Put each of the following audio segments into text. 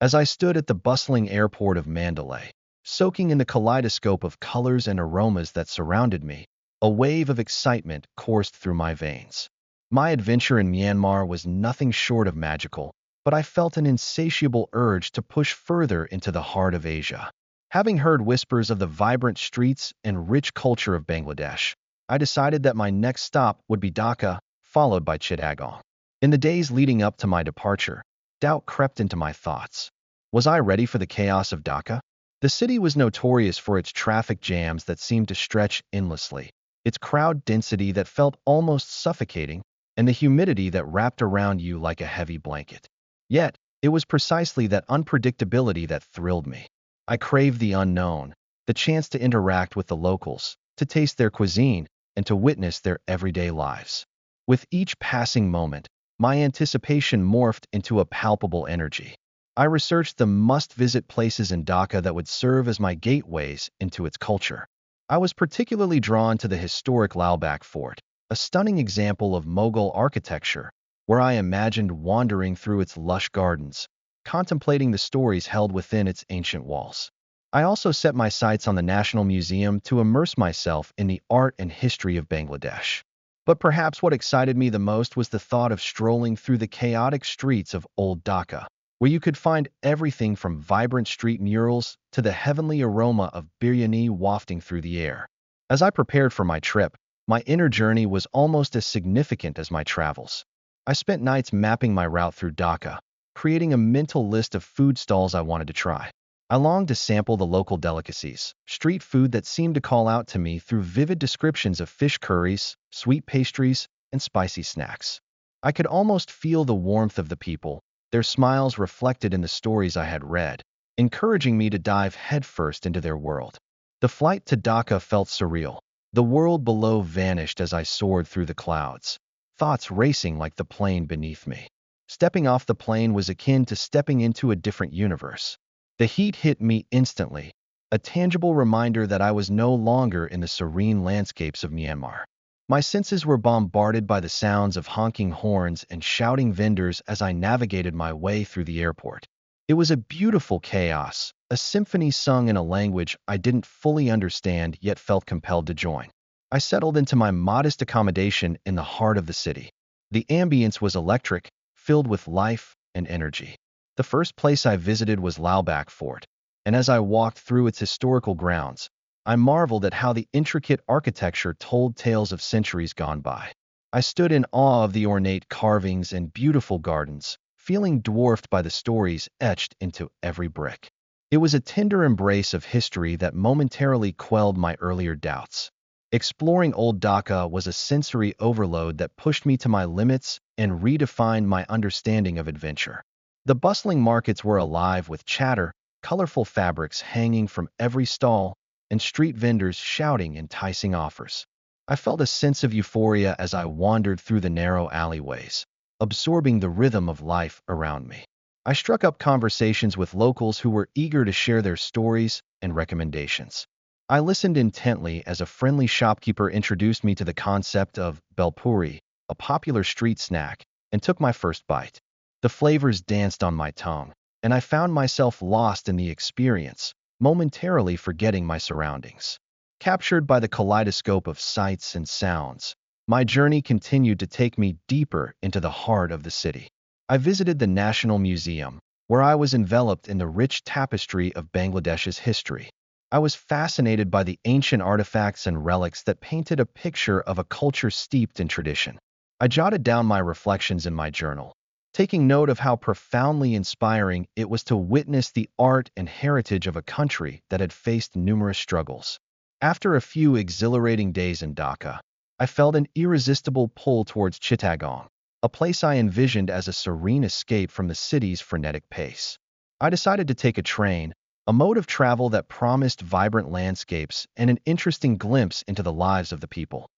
As I stood at the bustling airport of Mandalay, soaking in the kaleidoscope of colors and aromas that surrounded me, a wave of excitement coursed through my veins. My adventure in Myanmar was nothing short of magical, but I felt an insatiable urge to push further into the heart of Asia. Having heard whispers of the vibrant streets and rich culture of Bangladesh, I decided that my next stop would be Dhaka, followed by Chittagong. In the days leading up to my departure, doubt crept into my thoughts. Was I ready for the chaos of Dhaka? The city was notorious for its traffic jams that seemed to stretch endlessly, its crowd density that felt almost suffocating, and the humidity that wrapped around you like a heavy blanket. Yet, it was precisely that unpredictability that thrilled me. I craved the unknown, the chance to interact with the locals, to taste their cuisine, and to witness their everyday lives. With each passing moment, my anticipation morphed into a palpable energy. I researched the must-visit places in Dhaka that would serve as my gateways into its culture. I was particularly drawn to the historic Lalbagh Fort, a stunning example of Mughal architecture, where I imagined wandering through its lush gardens, contemplating the stories held within its ancient walls. I also set my sights on the National Museum to immerse myself in the art and history of Bangladesh. But perhaps what excited me the most was the thought of strolling through the chaotic streets of Old Dhaka, where you could find everything from vibrant street murals to the heavenly aroma of biryani wafting through the air. As I prepared for my trip, my inner journey was almost as significant as my travels. I spent nights mapping my route through Dhaka, creating a mental list of food stalls I wanted to try. I longed to sample the local delicacies, street food that seemed to call out to me through vivid descriptions of fish curries, sweet pastries, and spicy snacks. I could almost feel the warmth of the people, their smiles reflected in the stories I had read, encouraging me to dive headfirst into their world. The flight to Dhaka felt surreal. The world below vanished as I soared through the clouds, thoughts racing like the plane beneath me. Stepping off the plane was akin to stepping into a different universe. The heat hit me instantly, a tangible reminder that I was no longer in the serene landscapes of Myanmar. My senses were bombarded by the sounds of honking horns and shouting vendors as I navigated my way through the airport. It was a beautiful chaos, a symphony sung in a language I didn't fully understand yet felt compelled to join. I settled into my modest accommodation in the heart of the city. The ambience was electric, filled with life and energy. The first place I visited was Lalbagh Fort, and as I walked through its historical grounds, I marveled at how the intricate architecture told tales of centuries gone by. I stood in awe of the ornate carvings and beautiful gardens, feeling dwarfed by the stories etched into every brick. It was a tender embrace of history that momentarily quelled my earlier doubts. Exploring Old Dhaka was a sensory overload that pushed me to my limits and redefined my understanding of adventure. The bustling markets were alive with chatter, colorful fabrics hanging from every stall, and street vendors shouting enticing offers. I felt a sense of euphoria as I wandered through the narrow alleyways, absorbing the rhythm of life around me. I struck up conversations with locals who were eager to share their stories and recommendations. I listened intently as a friendly shopkeeper introduced me to the concept of belpuri, a popular street snack, and took my first bite. The flavors danced on my tongue, and I found myself lost in the experience, momentarily forgetting my surroundings. Captured by the kaleidoscope of sights and sounds, my journey continued to take me deeper into the heart of the city. I visited the National Museum, where I was enveloped in the rich tapestry of Bangladesh's history. I was fascinated by the ancient artifacts and relics that painted a picture of a culture steeped in tradition. I jotted down my reflections in my journal, taking note of how profoundly inspiring it was to witness the art and heritage of a country that had faced numerous struggles. After a few exhilarating days in Dhaka, I felt an irresistible pull towards Chittagong, a place I envisioned as a serene escape from the city's frenetic pace. I decided to take a train, a mode of travel that promised vibrant landscapes and an interesting glimpse into the lives of the people.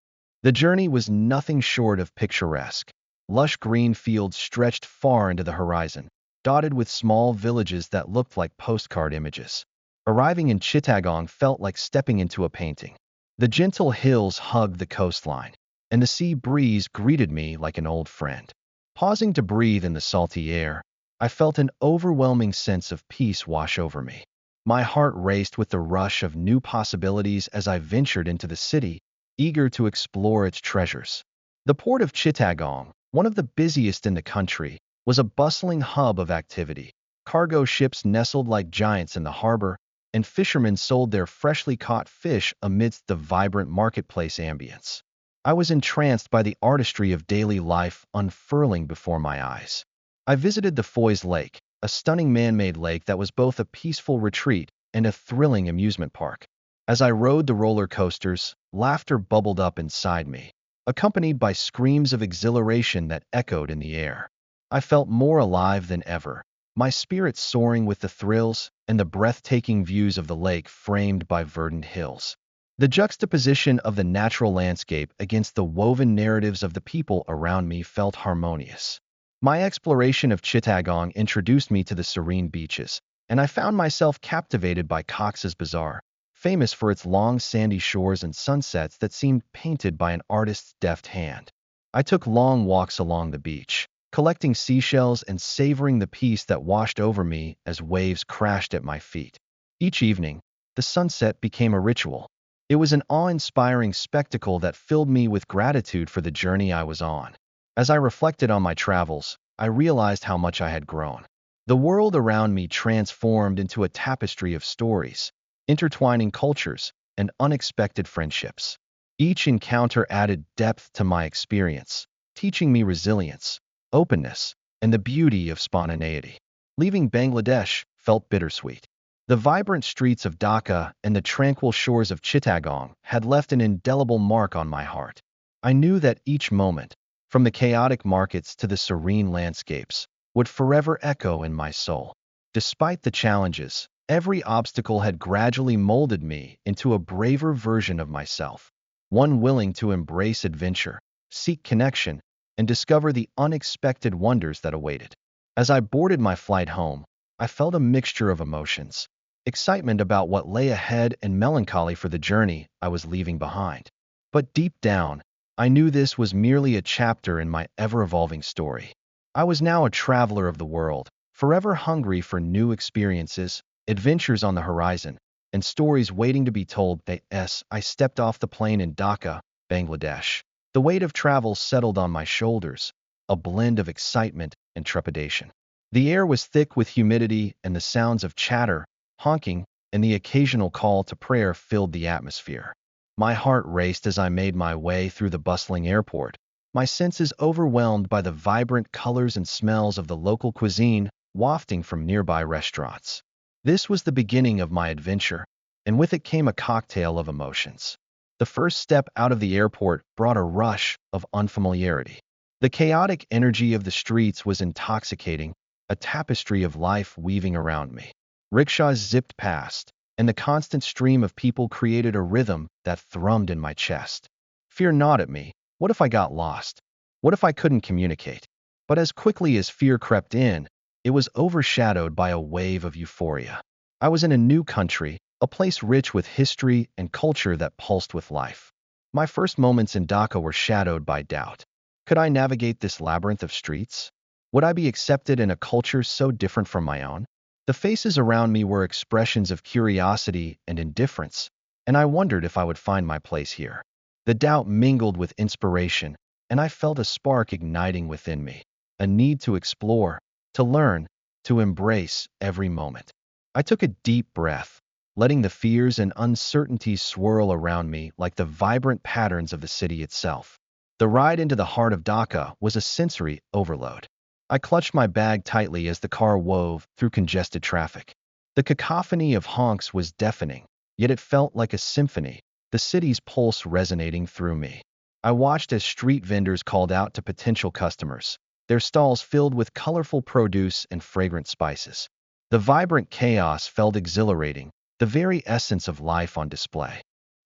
The journey was nothing short of picturesque. Lush green fields stretched far into the horizon, dotted with small villages that looked like postcard images. Arriving in Chittagong felt like stepping into a painting. The gentle hills hugged the coastline, and the sea breeze greeted me like an old friend. Pausing to breathe in the salty air, I felt an overwhelming sense of peace wash over me. My heart raced with the rush of new possibilities as I ventured into the city, eager to explore its treasures. The port of Chittagong, one of the busiest in the country, was a bustling hub of activity. Cargo ships nestled like giants in the harbor, and fishermen sold their freshly caught fish amidst the vibrant marketplace ambience. I was entranced by the artistry of daily life unfurling before my eyes. I visited the Foy's Lake, a stunning man-made lake that was both a peaceful retreat and a thrilling amusement park. As I rode the roller coasters, laughter bubbled up inside me, accompanied by screams of exhilaration that echoed in the air. I felt more alive than ever, my spirits soaring with the thrills and the breathtaking views of the lake framed by verdant hills. The juxtaposition of the natural landscape against the woven narratives of the people around me felt harmonious. My exploration of Chittagong introduced me to the serene beaches, and I found myself captivated by Cox's Bazar, famous for its long sandy shores and sunsets that seemed painted by an artist's deft hand. I took long walks along the beach, collecting seashells and savoring the peace that washed over me as waves crashed at my feet. Each evening, the sunset became a ritual. It was an awe-inspiring spectacle that filled me with gratitude for the journey I was on. As I reflected on my travels, I realized how much I had grown. The world around me transformed into a tapestry of stories, intertwining cultures, and unexpected friendships. Each encounter added depth to my experience, teaching me resilience, openness, and the beauty of spontaneity. Leaving Bangladesh felt bittersweet. The vibrant streets of Dhaka and the tranquil shores of Chittagong had left an indelible mark on my heart. I knew that each moment, from the chaotic markets to the serene landscapes, would forever echo in my soul. Despite the challenges, every obstacle had gradually molded me into a braver version of myself, one willing to embrace adventure, seek connection, and discover the unexpected wonders that awaited. As I boarded my flight home, I felt a mixture of emotions: excitement about what lay ahead and melancholy for the journey I was leaving behind. But deep down, I knew this was merely a chapter in my ever-evolving story. I was now a traveler of the world, forever hungry for new experiences, adventures on the horizon, and stories waiting to be told. As I stepped off the plane in Dhaka, Bangladesh, the weight of travel settled on my shoulders, a blend of excitement and trepidation. The air was thick with humidity, and the sounds of chatter, honking, and the occasional call to prayer filled the atmosphere. My heart raced as I made my way through the bustling airport, my senses overwhelmed by the vibrant colors and smells of the local cuisine wafting from nearby restaurants. This was the beginning of my adventure, and with it came a cocktail of emotions. The first step out of the airport brought a rush of unfamiliarity. The chaotic energy of the streets was intoxicating, a tapestry of life weaving around me. Rickshaws zipped past, and the constant stream of people created a rhythm that thrummed in my chest. Fear gnawed at me. What if I got lost? What if I couldn't communicate? But as quickly as fear crept in, it was overshadowed by a wave of euphoria. I was in a new country, a place rich with history and culture that pulsed with life. My first moments in Dhaka were shadowed by doubt. Could I navigate this labyrinth of streets? Would I be accepted in a culture so different from my own? The faces around me were expressions of curiosity and indifference, and I wondered if I would find my place here. The doubt mingled with inspiration, and I felt a spark igniting within me, a need to explore, to learn, to embrace every moment. I took a deep breath, letting the fears and uncertainties swirl around me like the vibrant patterns of the city itself. The ride into the heart of Dhaka was a sensory overload. I clutched my bag tightly as the car wove through congested traffic. The cacophony of honks was deafening, yet it felt like a symphony, the city's pulse resonating through me. I watched as street vendors called out to potential customers, their stalls filled with colorful produce and fragrant spices. The vibrant chaos felt exhilarating, the very essence of life on display.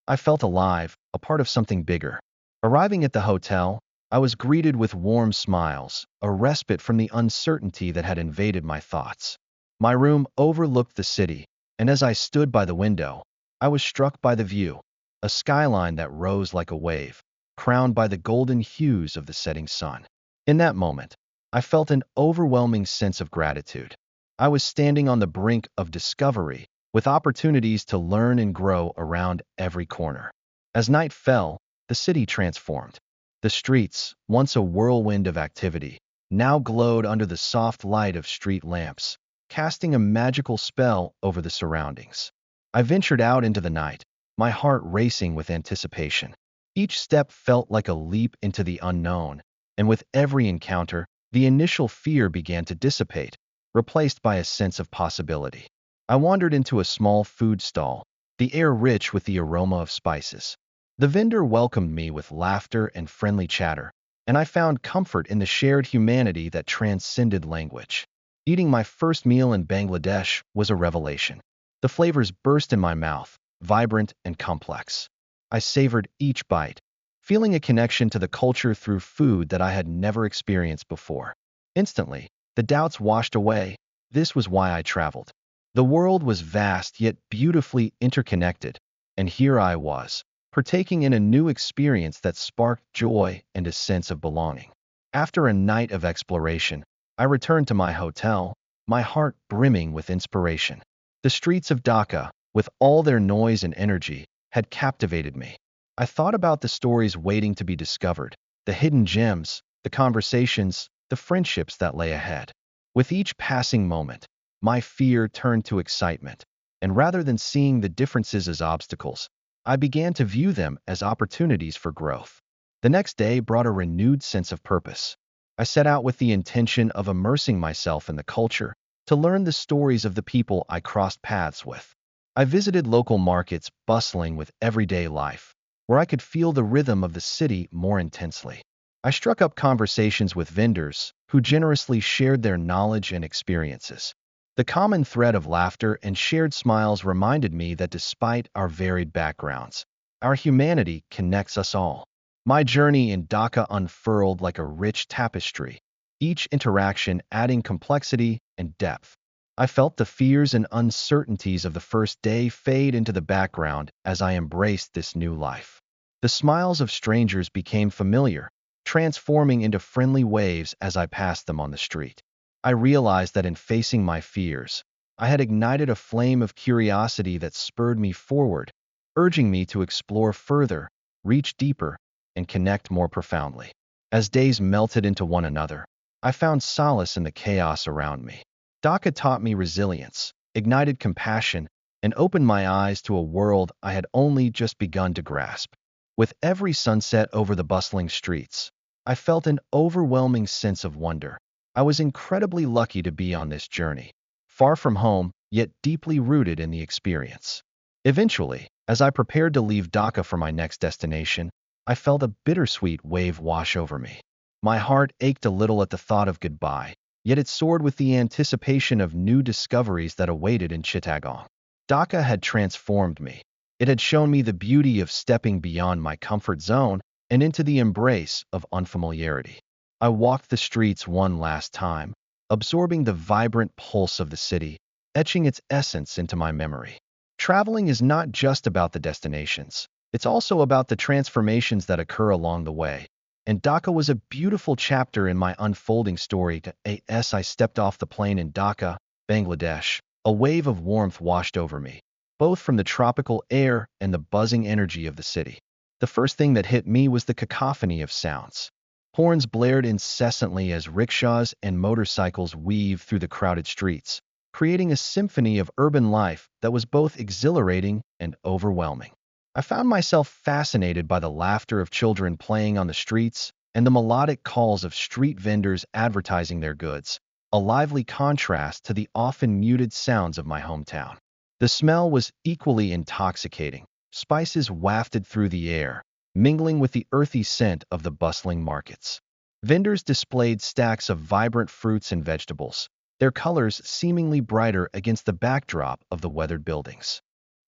I felt alive, a part of something bigger. Arriving at the hotel, I was greeted with warm smiles, a respite from the uncertainty that had invaded my thoughts. My room overlooked the city, and as I stood by the window, I was struck by the view, a skyline that rose like a wave, crowned by the golden hues of the setting sun. In that moment, I felt an overwhelming sense of gratitude. I was standing on the brink of discovery, with opportunities to learn and grow around every corner. As night fell, the city transformed. The streets, once a whirlwind of activity, now glowed under the soft light of street lamps, casting a magical spell over the surroundings. I ventured out into the night, my heart racing with anticipation. Each step felt like a leap into the unknown, and with every encounter, the initial fear began to dissipate, replaced by a sense of possibility. I wandered into a small food stall, the air rich with the aroma of spices. The vendor welcomed me with laughter and friendly chatter, and I found comfort in the shared humanity that transcended language. Eating my first meal in Bangladesh was a revelation. The flavors burst in my mouth, vibrant and complex. I savored each bite, feeling a connection to the culture through food that I had never experienced before. Instantly, the doubts washed away. This was why I traveled. The world was vast yet beautifully interconnected, and here I was, partaking in a new experience that sparked joy and a sense of belonging. After a night of exploration, I returned to my hotel, my heart brimming with inspiration. The streets of Dhaka, with all their noise and energy, had captivated me. I thought about the stories waiting to be discovered, the hidden gems, the conversations, the friendships that lay ahead. With each passing moment, my fear turned to excitement, and rather than seeing the differences as obstacles, I began to view them as opportunities for growth. The next day brought a renewed sense of purpose. I set out with the intention of immersing myself in the culture, to learn the stories of the people I crossed paths with. I visited local markets bustling with everyday life, where I could feel the rhythm of the city more intensely. I struck up conversations with vendors who generously shared their knowledge and experiences. The common thread of laughter and shared smiles reminded me that despite our varied backgrounds, our humanity connects us all. My journey in Dhaka unfurled like a rich tapestry, each interaction adding complexity and depth. I felt the fears and uncertainties of the first day fade into the background as I embraced this new life. The smiles of strangers became familiar, transforming into friendly waves as I passed them on the street. I realized that in facing my fears, I had ignited a flame of curiosity that spurred me forward, urging me to explore further, reach deeper, and connect more profoundly. As days melted into one another, I found solace in the chaos around me. Dhaka taught me resilience, ignited compassion, and opened my eyes to a world I had only just begun to grasp. With every sunset over the bustling streets, I felt an overwhelming sense of wonder. I was incredibly lucky to be on this journey, far from home, yet deeply rooted in the experience. Eventually, as I prepared to leave Dhaka for my next destination, I felt a bittersweet wave wash over me. My heart ached a little at the thought of goodbye, yet it soared with the anticipation of new discoveries that awaited in Chittagong. Dhaka had transformed me. It had shown me the beauty of stepping beyond my comfort zone and into the embrace of unfamiliarity. I walked the streets one last time, absorbing the vibrant pulse of the city, etching its essence into my memory. Traveling is not just about the destinations. It's also about the transformations that occur along the way. And Dhaka was a beautiful chapter in my unfolding story. As I stepped off the plane in Dhaka, Bangladesh, a wave of warmth washed over me, both from the tropical air and the buzzing energy of the city. The first thing that hit me was the cacophony of sounds. Horns blared incessantly as rickshaws and motorcycles weaved through the crowded streets, creating a symphony of urban life that was both exhilarating and overwhelming. I found myself fascinated by the laughter of children playing on the streets and the melodic calls of street vendors advertising their goods, a lively contrast to the often muted sounds of my hometown. The smell was equally intoxicating. Spices wafted through the air, mingling with the earthy scent of the bustling markets. Vendors displayed stacks of vibrant fruits and vegetables, their colors seemingly brighter against the backdrop of the weathered buildings.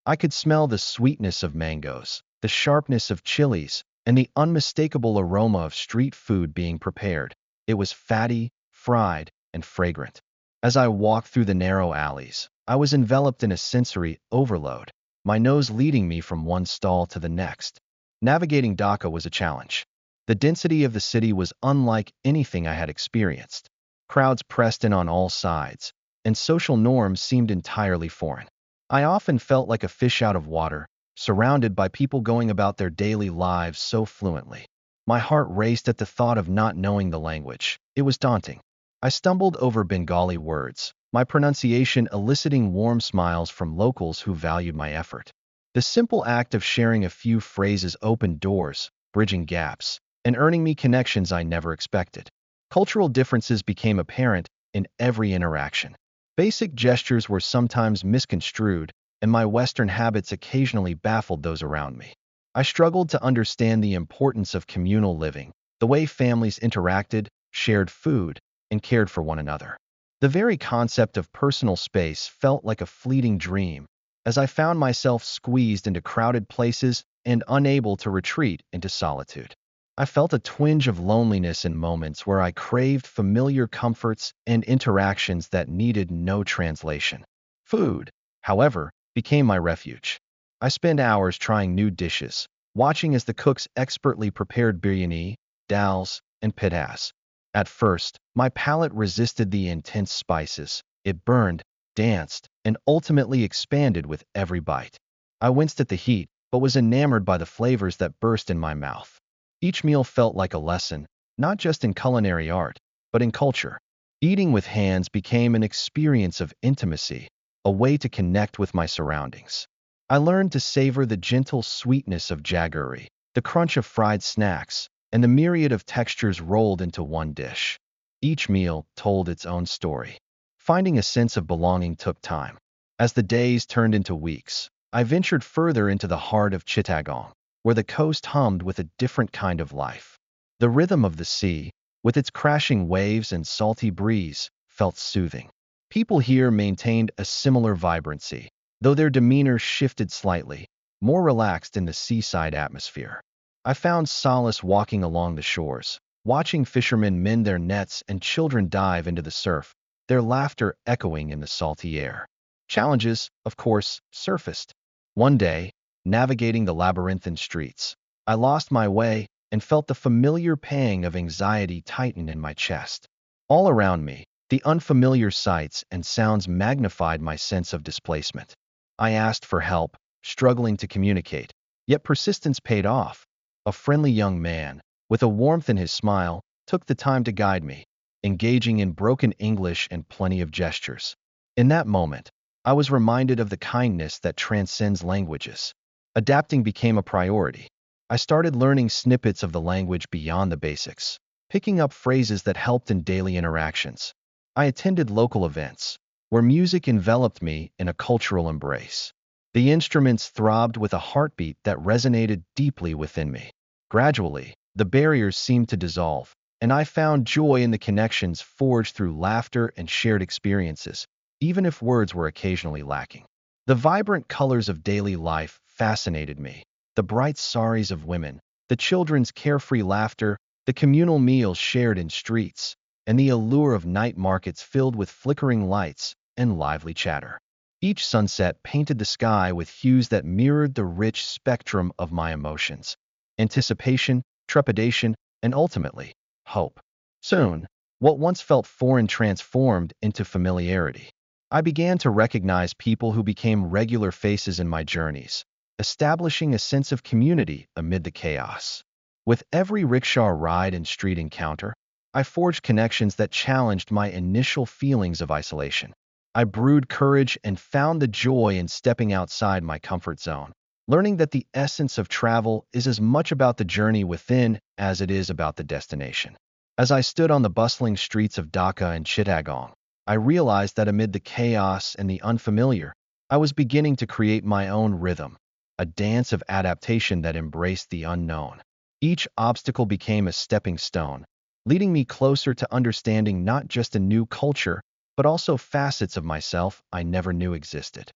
I could smell the sweetness of mangoes, the sharpness of chilies, and the unmistakable aroma of street food being prepared. It was fatty, fried, and fragrant. As I walked through the narrow alleys, I was enveloped in a sensory overload, my nose leading me from one stall to the next. Navigating Dhaka was a challenge. The density of the city was unlike anything I had experienced, Crowds pressed in on all sides, and social norms seemed entirely foreign. I often felt like a fish out of water, surrounded by people going about their daily lives so fluently. My heart raced at the thought of not knowing the language. It was daunting. I stumbled over Bengali words, my pronunciation eliciting warm smiles from locals who valued my effort. The simple act of sharing a few phrases opened doors, bridging gaps, and earning me connections I never expected. Cultural differences became apparent in every interaction. Basic gestures were sometimes misconstrued, and my Western habits occasionally baffled those around me. I struggled to understand the importance of communal living, the way families interacted, shared food, and cared for one another. The very concept of personal space felt like a fleeting dream, as I found myself squeezed into crowded places and unable to retreat into solitude. I felt a twinge of loneliness in moments where I craved familiar comforts and interactions that needed no translation. Food, however, became my refuge. I spent hours trying new dishes, watching as the cooks expertly prepared biryani, dals, and pittas. At first, my palate resisted the intense spices. It burned, danced, and ultimately expanded with every bite. I winced at the heat, but was enamored by the flavors that burst in my mouth. Each meal felt like a lesson, not just in culinary art, but in culture. Eating with hands became an experience of intimacy, a way to connect with my surroundings. I learned to savor the gentle sweetness of jaggery, the crunch of fried snacks, and the myriad of textures rolled into one dish. Each meal told its own story. Finding a sense of belonging took time. As the days turned into weeks, I ventured further into the heart of Chittagong, where the coast hummed with a different kind of life. The rhythm of the sea, with its crashing waves and salty breeze, felt soothing. People here maintained a similar vibrancy, though their demeanor shifted slightly, more relaxed in the seaside atmosphere. I found solace walking along the shores, watching fishermen mend their nets and children dive into the surf, their laughter echoing in the salty air. Challenges, of course, surfaced. One day, navigating the labyrinthine streets, I lost my way and felt the familiar pang of anxiety tighten in my chest. All around me, the unfamiliar sights and sounds magnified my sense of displacement. I asked for help, struggling to communicate, yet persistence paid off. A friendly young man, with a warmth in his smile, took the time to guide me, engaging in broken English and plenty of gestures. In that moment, I was reminded of the kindness that transcends languages. Adapting became a priority. I started learning snippets of the language beyond the basics, picking up phrases that helped in daily interactions. I attended local events, where music enveloped me in a cultural embrace. The instruments throbbed with a heartbeat that resonated deeply within me. Gradually, the barriers seemed to dissolve, and I found joy in the connections forged through laughter and shared experiences, even if words were occasionally lacking. The vibrant colors of daily life fascinated me. The bright saris of women, the children's carefree laughter, the communal meals shared in streets, and the allure of night markets filled with flickering lights and lively chatter. Each sunset painted the sky with hues that mirrored the rich spectrum of my emotions: anticipation, trepidation, and ultimately, hope. Soon, what once felt foreign transformed into familiarity. I began to recognize people who became regular faces in my journeys, establishing a sense of community amid the chaos. With every rickshaw ride and street encounter, I forged connections that challenged my initial feelings of isolation. I brewed courage and found the joy in stepping outside my comfort zone, learning that the essence of travel is as much about the journey within as it is about the destination. As I stood on the bustling streets of Dhaka and Chittagong, I realized that amid the chaos and the unfamiliar, I was beginning to create my own rhythm, a dance of adaptation that embraced the unknown. Each obstacle became a stepping stone, leading me closer to understanding not just a new culture, but also facets of myself I never knew existed.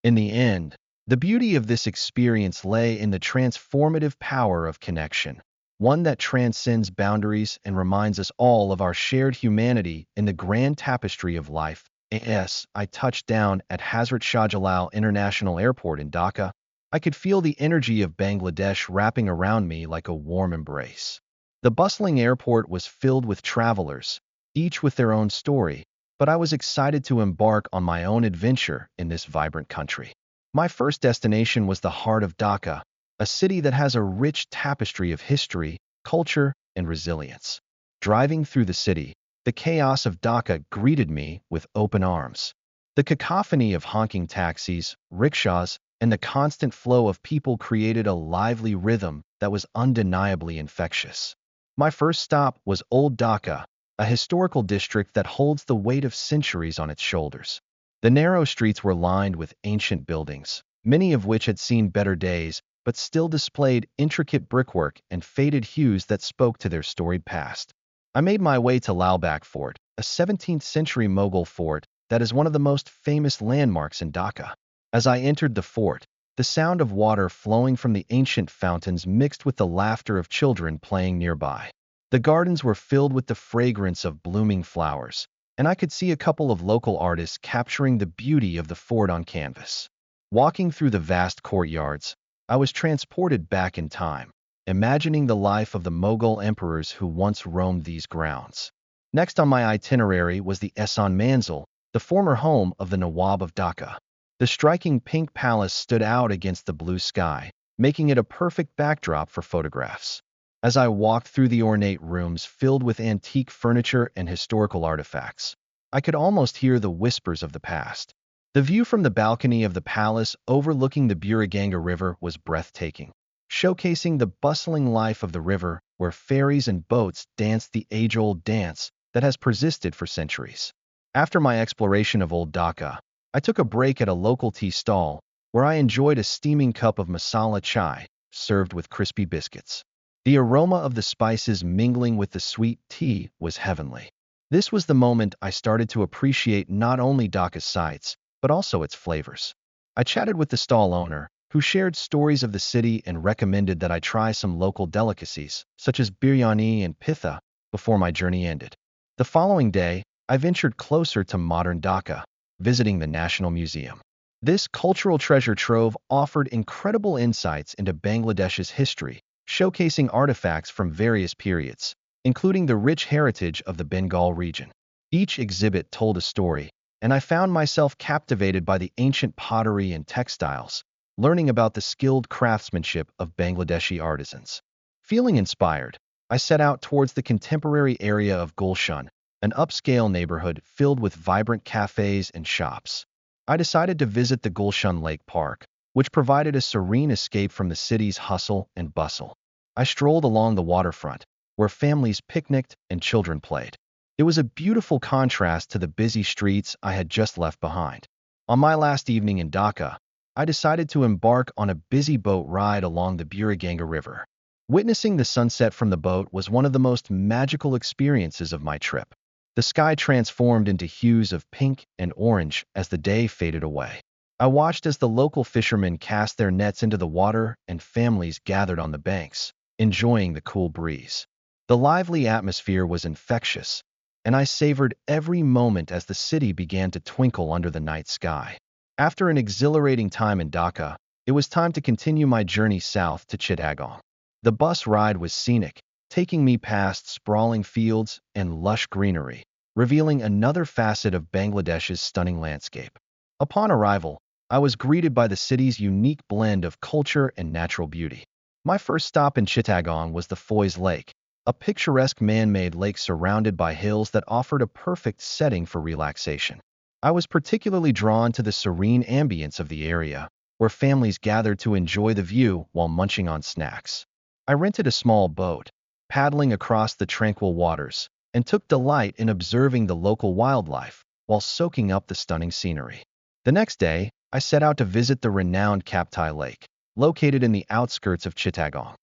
In the end, the beauty of this experience lay in the transformative power of connection, one that transcends boundaries and reminds us all of our shared humanity in the grand tapestry of life. As I touched down at Hazrat Shah Jalal International Airport in Dhaka, I could feel the energy of Bangladesh wrapping around me like a warm embrace. The bustling airport was filled with travelers, each with their own story, but I was excited to embark on my own adventure in this vibrant country. My first destination was the heart of Dhaka, a city that has a rich tapestry of history, culture, and resilience. Driving through the city, the chaos of Dhaka greeted me with open arms. The cacophony of honking taxis, rickshaws, and the constant flow of people created a lively rhythm that was undeniably infectious. My first stop was Old Dhaka, a historical district that holds the weight of centuries on its shoulders. The narrow streets were lined with ancient buildings, many of which had seen better days, but still displayed intricate brickwork and faded hues that spoke to their storied past. I made my way to Lal Bag Fort, a 17th century Mughal fort that is one of the most famous landmarks in Dhaka. As I entered the fort, the sound of water flowing from the ancient fountains mixed with the laughter of children playing nearby. The gardens were filled with the fragrance of blooming flowers, and I could see a couple of local artists capturing the beauty of the fort on canvas. Walking through the vast courtyards, I was transported back in time, imagining the life of the Mughal emperors who once roamed these grounds. Next on my itinerary was the Ehsan Manzil, the former home of the Nawab of Dhaka. The striking pink palace stood out against the blue sky, making it a perfect backdrop for photographs. As I walked through the ornate rooms filled with antique furniture and historical artifacts, I could almost hear the whispers of the past. The view from the balcony of the palace overlooking the Buriganga River was breathtaking, showcasing the bustling life of the river where ferries and boats danced the age-old dance that has persisted for centuries. After my exploration of Old Dhaka, I took a break at a local tea stall where I enjoyed a steaming cup of masala chai served with crispy biscuits. The aroma of the spices mingling with the sweet tea was heavenly. This was the moment I started to appreciate not only Dhaka's sights, but also its flavors. I chatted with the stall owner, who shared stories of the city and recommended that I try some local delicacies, such as biryani and pitha, before my journey ended. The following day, I ventured closer to modern Dhaka, visiting the National Museum. This cultural treasure trove offered incredible insights into Bangladesh's history, showcasing artifacts from various periods, including the rich heritage of the Bengal region. Each exhibit told a story, and I found myself captivated by the ancient pottery and textiles, learning about the skilled craftsmanship of Bangladeshi artisans. Feeling inspired, I set out towards the contemporary area of Gulshan, an upscale neighborhood filled with vibrant cafes and shops. I decided to visit the Gulshan Lake Park, which provided a serene escape from the city's hustle and bustle. I strolled along the waterfront, where families picnicked and children played. It was a beautiful contrast to the busy streets I had just left behind. On my last evening in Dhaka, I decided to embark on a busy boat ride along the Buriganga River. Witnessing the sunset from the boat was one of the most magical experiences of my trip. The sky transformed into hues of pink and orange as the day faded away. I watched as the local fishermen cast their nets into the water and families gathered on the banks, enjoying the cool breeze. The lively atmosphere was infectious, and I savored every moment as the city began to twinkle under the night sky. After an exhilarating time in Dhaka, it was time to continue my journey south to Chittagong. The bus ride was scenic, taking me past sprawling fields and lush greenery, revealing another facet of Bangladesh's stunning landscape. Upon arrival, I was greeted by the city's unique blend of culture and natural beauty. My first stop in Chittagong was the Foy's Lake, a picturesque man-made lake surrounded by hills that offered a perfect setting for relaxation. I was particularly drawn to the serene ambience of the area, where families gathered to enjoy the view while munching on snacks. I rented a small boat, paddling across the tranquil waters, and took delight in observing the local wildlife while soaking up the stunning scenery. The next day, I set out to visit the renowned Kaptai Lake, located in the outskirts of Chittagong.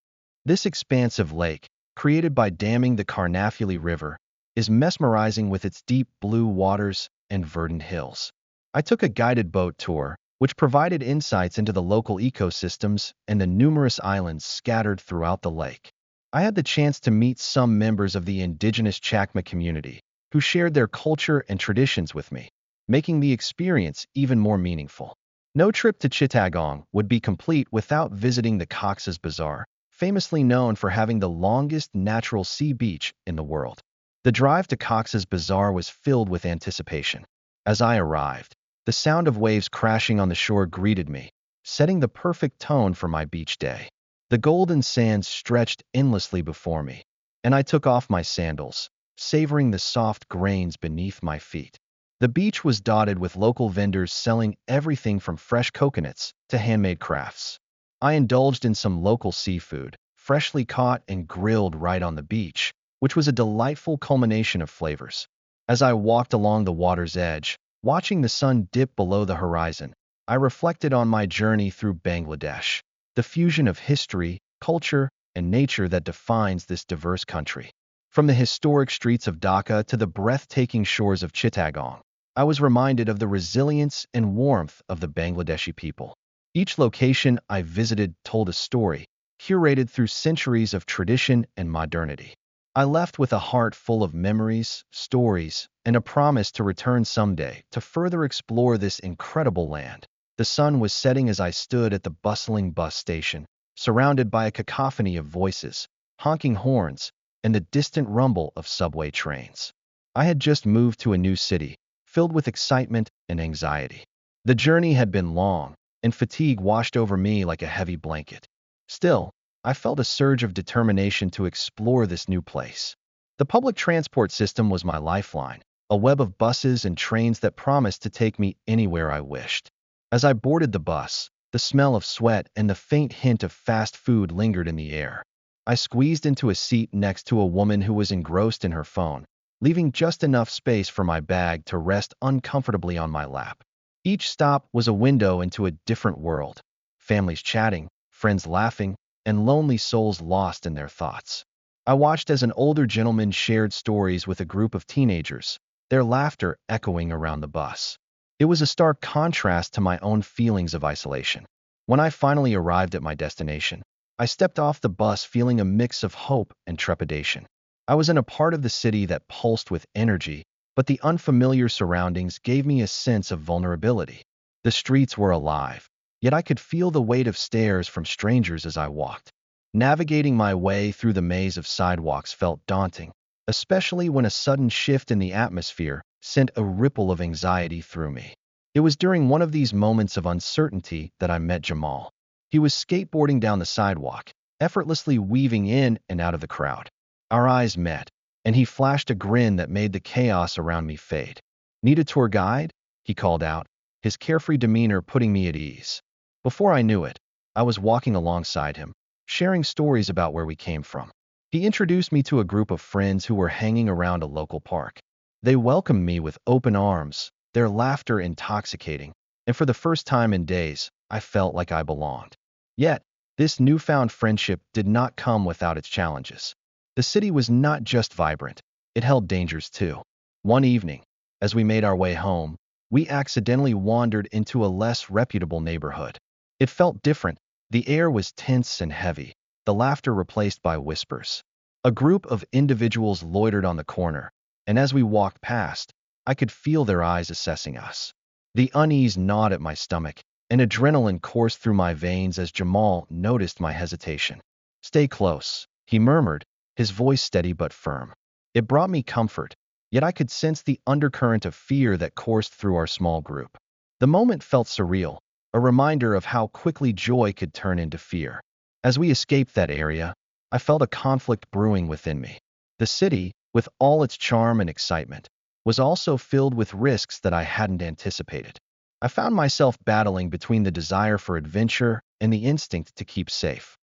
This expansive lake, created by damming the Karnafuli River, is mesmerizing with its deep blue waters and verdant hills. I took a guided boat tour, which provided insights into the local ecosystems and the numerous islands scattered throughout the lake. I had the chance to meet some members of the indigenous Chakma community, who shared their culture and traditions with me, making the experience even more meaningful. No trip to Chittagong would be complete without visiting the Cox's Bazar, famously known for having the longest natural sea beach in the world. The drive to Cox's Bazar was filled with anticipation. As I arrived, the sound of waves crashing on the shore greeted me, setting the perfect tone for my beach day. The golden sands stretched endlessly before me, and I took off my sandals, savoring the soft grains beneath my feet. The beach was dotted with local vendors selling everything from fresh coconuts to handmade crafts. I indulged in some local seafood, freshly caught and grilled right on the beach, which was a delightful culmination of flavors. As I walked along the water's edge, watching the sun dip below the horizon, I reflected on my journey through Bangladesh, the fusion of history, culture, and nature that defines this diverse country. From the historic streets of Dhaka to the breathtaking shores of Chittagong, I was reminded of the resilience and warmth of the Bangladeshi people. Each location I visited told a story, curated through centuries of tradition and modernity. I left with a heart full of memories, stories, and a promise to return someday to further explore this incredible land. The sun was setting as I stood at the bustling bus station, surrounded by a cacophony of voices, honking horns, and the distant rumble of subway trains. I had just moved to a new city, filled with excitement and anxiety. The journey had been long, and fatigue washed over me like a heavy blanket. Still, I felt a surge of determination to explore this new place. The public transport system was my lifeline, a web of buses and trains that promised to take me anywhere I wished. As I boarded the bus, the smell of sweat and the faint hint of fast food lingered in the air. I squeezed into a seat next to a woman who was engrossed in her phone, leaving just enough space for my bag to rest uncomfortably on my lap. Each stop was a window into a different world, families chatting, friends laughing, and lonely souls lost in their thoughts. I watched as an older gentleman shared stories with a group of teenagers, their laughter echoing around the bus. It was a stark contrast to my own feelings of isolation. When I finally arrived at my destination, I stepped off the bus feeling a mix of hope and trepidation. I was in a part of the city that pulsed with energy, but the unfamiliar surroundings gave me a sense of vulnerability. The streets were alive, yet I could feel the weight of stares from strangers as I walked. Navigating my way through the maze of sidewalks felt daunting, especially when a sudden shift in the atmosphere sent a ripple of anxiety through me. It was during one of these moments of uncertainty that I met Jamal. He was skateboarding down the sidewalk, effortlessly weaving in and out of the crowd. Our eyes met, and he flashed a grin that made the chaos around me fade. "Need a tour guide?" he called out, his carefree demeanor putting me at ease. Before I knew it, I was walking alongside him, sharing stories about where we came from. He introduced me to a group of friends who were hanging around a local park. They welcomed me with open arms, their laughter intoxicating, and for the first time in days, I felt like I belonged. Yet, this newfound friendship did not come without its challenges. The city was not just vibrant, it held dangers too. One evening, as we made our way home, we accidentally wandered into a less reputable neighborhood. It felt different. The air was tense and heavy, the laughter replaced by whispers. A group of individuals loitered on the corner, and as we walked past, I could feel their eyes assessing us. The unease gnawed at my stomach, and adrenaline coursed through my veins as Jamal noticed my hesitation. "Stay close," he murmured, his voice steady but firm. It brought me comfort, yet I could sense the undercurrent of fear that coursed through our small group. The moment felt surreal, a reminder of how quickly joy could turn into fear. As we escaped that area, I felt a conflict brewing within me. The city, with all its charm and excitement, was also filled with risks that I hadn't anticipated. I found myself battling between the desire for adventure and the instinct to keep safe.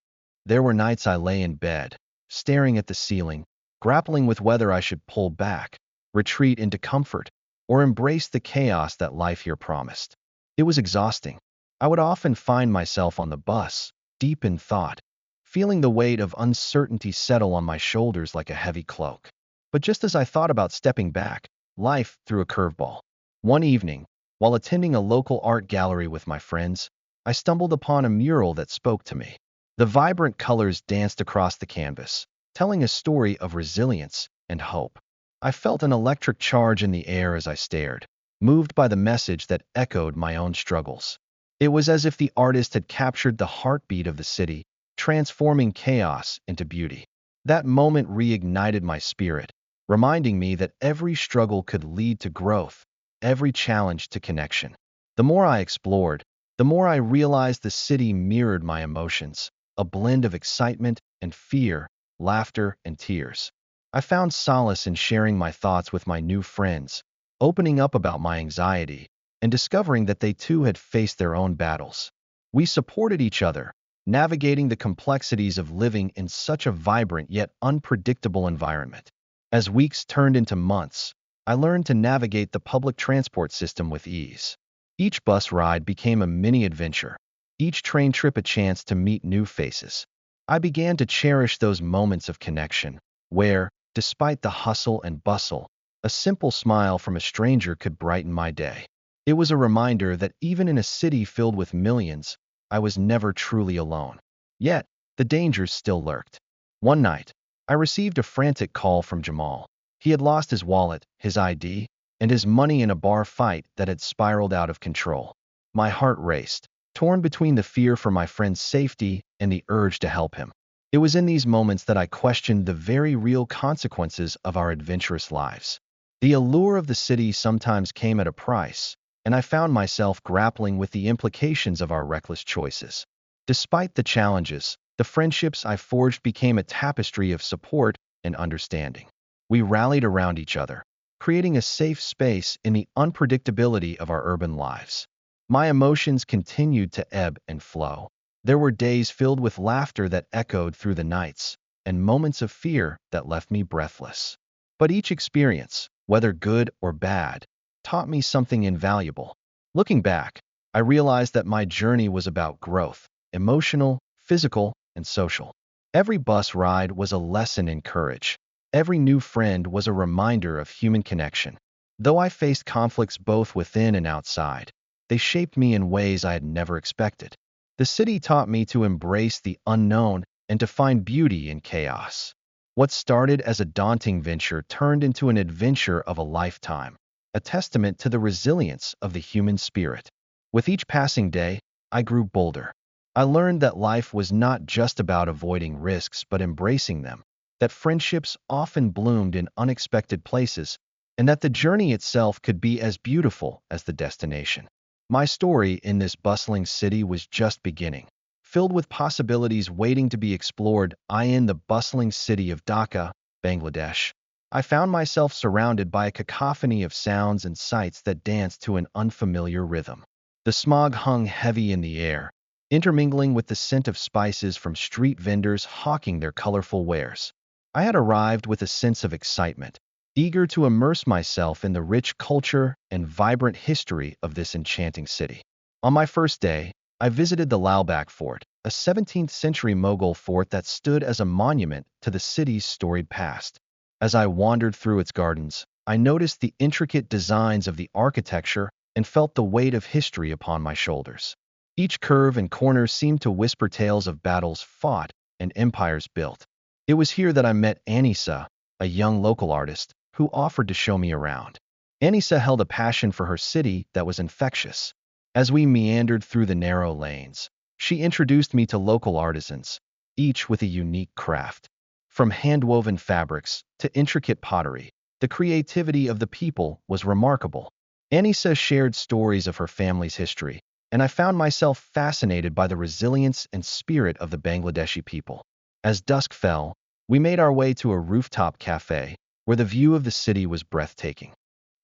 There were nights I lay in bed, staring at the ceiling, grappling with whether I should pull back, retreat into comfort, or embrace the chaos that life here promised. It was exhausting. I would often find myself on the bus, deep in thought, feeling the weight of uncertainty settle on my shoulders like a heavy cloak. But just as I thought about stepping back, life threw a curveball. One evening, while attending a local art gallery with my friends, I stumbled upon a mural that spoke to me. The vibrant colors danced across the canvas, telling a story of resilience and hope. I felt an electric charge in the air as I stared, moved by the message that echoed my own struggles. It was as if the artist had captured the heartbeat of the city, transforming chaos into beauty. That moment reignited my spirit, reminding me that every struggle could lead to growth, every challenge to connection. The more I explored, the more I realized the city mirrored my emotions, a blend of excitement and fear, laughter and tears. I found solace in sharing my thoughts with my new friends, opening up about my anxiety, and discovering that they too had faced their own battles. We supported each other, navigating the complexities of living in such a vibrant yet unpredictable environment. As weeks turned into months, I learned to navigate the public transport system with ease. Each bus ride became a mini adventure, each train trip a chance to meet new faces. I began to cherish those moments of connection, where, despite the hustle and bustle, a simple smile from a stranger could brighten my day. It was a reminder that even in a city filled with millions, I was never truly alone. Yet, the dangers still lurked. One night, I received a frantic call from Jamal. He had lost his wallet, his ID, and his money in a bar fight that had spiraled out of control. My heart raced, torn between the fear for my friend's safety and the urge to help him. It was in these moments that I questioned the very real consequences of our adventurous lives. The allure of the city sometimes came at a price, and I found myself grappling with the implications of our reckless choices. Despite the challenges, the friendships I forged became a tapestry of support and understanding. We rallied around each other, creating a safe space in the unpredictability of our urban lives. My emotions continued to ebb and flow. There were days filled with laughter that echoed through the nights, and moments of fear that left me breathless. But each experience, whether good or bad, taught me something invaluable. Looking back, I realized that my journey was about growth, emotional, physical, and social. Every bus ride was a lesson in courage. Every new friend was a reminder of human connection. Though I faced conflicts both within and outside, they shaped me in ways I had never expected. The city taught me to embrace the unknown and to find beauty in chaos. What started as a daunting venture turned into an adventure of a lifetime, a testament to the resilience of the human spirit. With each passing day, I grew bolder. I learned that life was not just about avoiding risks but embracing them, that friendships often bloomed in unexpected places, and that the journey itself could be as beautiful as the destination. My story in this bustling city was just beginning. Filled with possibilities waiting to be explored, in the bustling city of Dhaka, Bangladesh, I found myself surrounded by a cacophony of sounds and sights that danced to an unfamiliar rhythm. The smog hung heavy in the air, intermingling with the scent of spices from street vendors hawking their colorful wares. I had arrived with a sense of excitement, eager to immerse myself in the rich culture and vibrant history of this enchanting city. On my first day, I visited the Lalbagh Fort, a 17th-century Mughal fort that stood as a monument to the city's storied past. As I wandered through its gardens, I noticed the intricate designs of the architecture and felt the weight of history upon my shoulders. Each curve and corner seemed to whisper tales of battles fought and empires built. It was here that I met Anissa, a young local artist, who offered to show me around. Anissa held a passion for her city that was infectious. As we meandered through the narrow lanes, she introduced me to local artisans, each with a unique craft. From hand-woven fabrics to intricate pottery, the creativity of the people was remarkable. Anissa shared stories of her family's history, and I found myself fascinated by the resilience and spirit of the Bangladeshi people. As dusk fell, we made our way to a rooftop cafe, where the view of the city was breathtaking.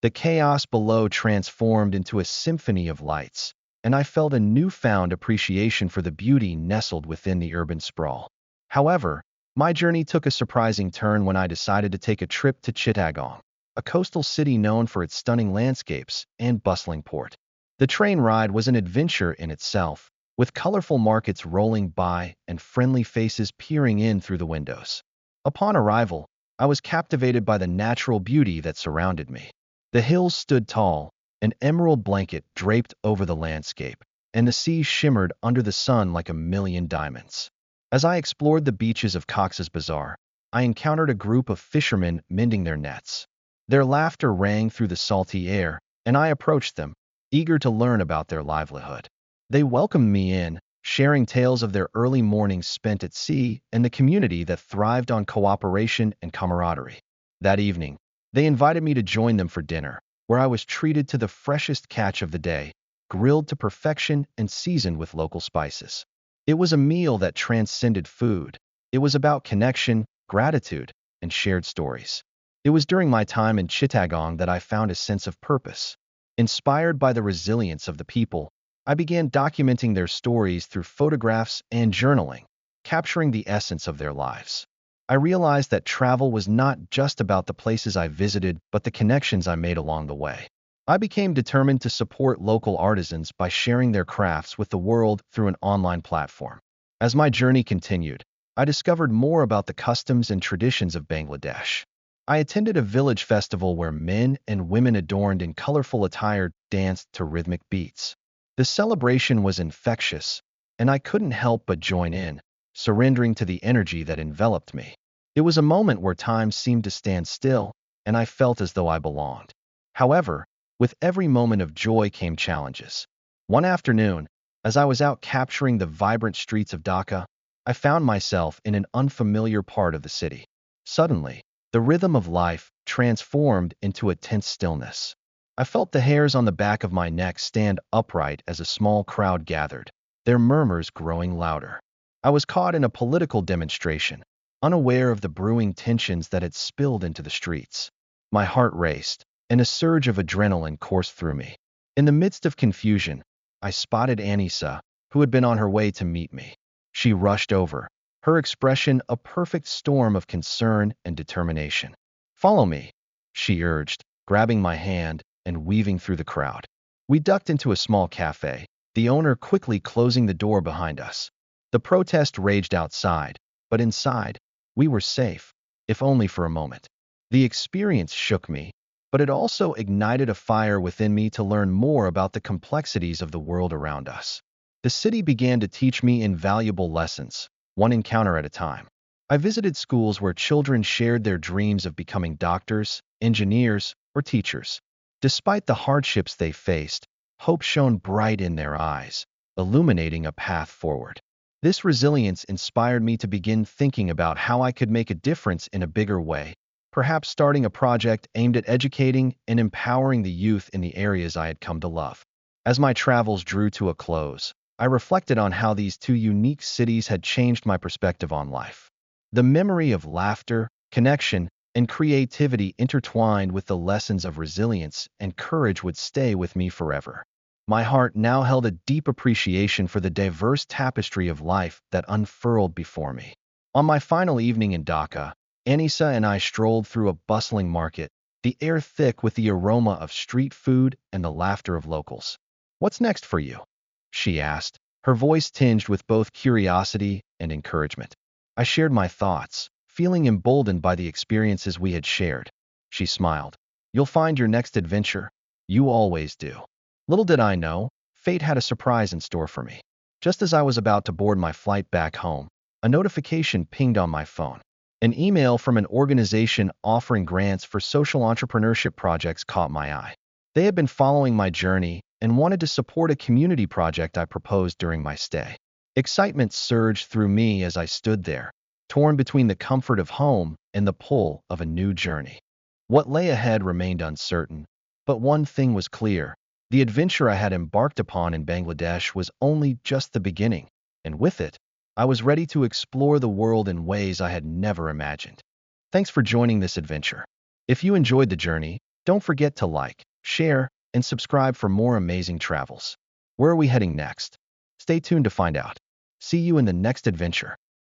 The chaos below transformed into a symphony of lights, and I felt a newfound appreciation for the beauty nestled within the urban sprawl. However, my journey took a surprising turn when I decided to take a trip to Chittagong, a coastal city known for its stunning landscapes and bustling port. The train ride was an adventure in itself, with colorful markets rolling by and friendly faces peering in through the windows. Upon arrival, I was captivated by the natural beauty that surrounded me. The hills stood tall, an emerald blanket draped over the landscape, and the sea shimmered under the sun like a million diamonds. As I explored the beaches of Cox's Bazar, I encountered a group of fishermen mending their nets. Their laughter rang through the salty air, and I approached them, eager to learn about their livelihood. They welcomed me in, sharing tales of their early mornings spent at sea and the community that thrived on cooperation and camaraderie. That evening, they invited me to join them for dinner, where I was treated to the freshest catch of the day, grilled to perfection and seasoned with local spices. It was a meal that transcended food. It was about connection, gratitude, and shared stories. It was during my time in Chittagong that I found a sense of purpose. Inspired by the resilience of the people, I began documenting their stories through photographs and journaling, capturing the essence of their lives. I realized that travel was not just about the places I visited, but the connections I made along the way. I became determined to support local artisans by sharing their crafts with the world through an online platform. As my journey continued, I discovered more about the customs and traditions of Bangladesh. I attended a village festival where men and women adorned in colorful attire danced to rhythmic beats. The celebration was infectious, and I couldn't help but join in, surrendering to the energy that enveloped me. It was a moment where time seemed to stand still, and I felt as though I belonged. However, with every moment of joy came challenges. One afternoon, as I was out capturing the vibrant streets of Dhaka, I found myself in an unfamiliar part of the city. Suddenly, the rhythm of life transformed into a tense stillness. I felt the hairs on the back of my neck stand upright as a small crowd gathered, their murmurs growing louder. I was caught in a political demonstration, unaware of the brewing tensions that had spilled into the streets. My heart raced, and a surge of adrenaline coursed through me. In the midst of confusion, I spotted Anissa, who had been on her way to meet me. She rushed over, her expression a perfect storm of concern and determination. "Follow me," she urged, grabbing my hand and weaving through the crowd. We ducked into a small cafe, the owner quickly closing the door behind us. The protest raged outside, but inside, we were safe, if only for a moment. The experience shook me, but it also ignited a fire within me to learn more about the complexities of the world around us. The city began to teach me invaluable lessons, one encounter at a time. I visited schools where children shared their dreams of becoming doctors, engineers, or teachers. Despite the hardships they faced, hope shone bright in their eyes, illuminating a path forward. This resilience inspired me to begin thinking about how I could make a difference in a bigger way, perhaps starting a project aimed at educating and empowering the youth in the areas I had come to love. As my travels drew to a close, I reflected on how these two unique cities had changed my perspective on life. The memory of laughter, connection, and creativity intertwined with the lessons of resilience and courage would stay with me forever. My heart now held a deep appreciation for the diverse tapestry of life that unfurled before me. On my final evening in Dhaka, Anissa and I strolled through a bustling market, the air thick with the aroma of street food and the laughter of locals. "What's next for you?" she asked, her voice tinged with both curiosity and encouragement. I shared my thoughts, feeling emboldened by the experiences we had shared. She smiled. "You'll find your next adventure. You always do." Little did I know, fate had a surprise in store for me. Just as I was about to board my flight back home, a notification pinged on my phone. An email from an organization offering grants for social entrepreneurship projects caught my eye. They had been following my journey and wanted to support a community project I proposed during my stay. Excitement surged through me as I stood there, torn between the comfort of home and the pull of a new journey. What lay ahead remained uncertain, but one thing was clear. The adventure I had embarked upon in Bangladesh was only just the beginning, and with it, I was ready to explore the world in ways I had never imagined. Thanks for joining this adventure. If you enjoyed the journey, don't forget to like, share, and subscribe for more amazing travels. Where are we heading next? Stay tuned to find out. See you in the next adventure.